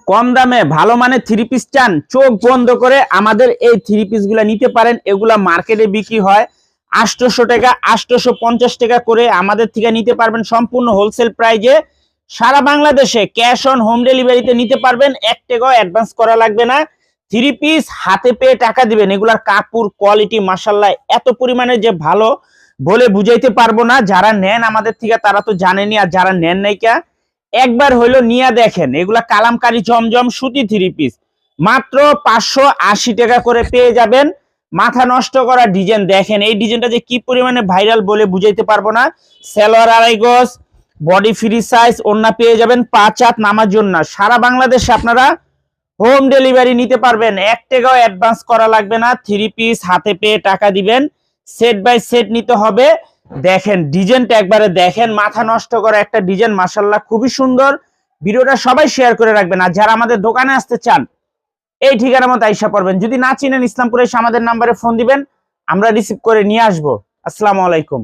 কম দামে ভালো মানের থ্রি পিস চান, চোখ বন্ধ করে আমাদের এই থ্রি পিস গুলা নিতে পারেন। এগুলা মার্কেটে বিক্রি হয় 800 টাকা, 850 টাকা করে। আমাদের থেকে নিতে পারবেন সম্পূর্ণ হোলসেল প্রাইজে। সারা বাংলাদেশে ক্যাশ অন হোম ডেলিভারিতে নিতে পারবেন, 1 টাকাও অ্যাডভান্স করা লাগবে না। থ্রি পিস হাতে পেয়ে টাকা দিবেন। এগুলার কাপড় কোয়ালিটি মাশাআল্লাহ এত পরিমাণে যে ভালো বলে বুঝাইতে পারবো না। যারা নেন আমাদের থেকে তারা তো জানেনই, আর যারা নেন নাই কা একবার হইলো নিয়ে দেখেন। এগুলা কালামকারী জমজম সুতি থ্রি পিস মাত্র 580 টাকা করে পেয়ে যাবেন। মাথা নষ্ট করা ডিজাইন দেখেন, এই ডিজাইনটা যে কি পরিমাণে ভাইরাল বলে বুঝাইতে পারবো না। সালোয়ার 2.5 গজ, বডি ফ্রি সাইজ, ওন্না পেয়ে যাবেন 5 হাত নামার জন্য। সারা বাংলাদেশে আপনারা হোম ডেলিভারি নিতে পারবেন, 1 টাকাও অ্যাডভান্স করা লাগবে না। থ্রি পিস হাতে পেয়ে টাকা দিবেন, সেট বাই সেট নিতে হবে। দেখেন ডিজাইনটা একবারে দেখেন, মাথা নষ্ট করা একটা ডিজাইন মাশাআল্লাহ খুবই সুন্দর। ভিডিওটা সবাই শেয়ার করে রাখবেন। আর যারা আমাদের দোকানে আসতে চান এই ঠিকানা মতো আইসা পড়বেন। যদি না চিনেন ইসলামপুরে এসে আমাদের নাম্বারে ফোন দিবেন, আমরা রিসিভ করে নিয়ে আসবো। আসসালামু আলাইকুম।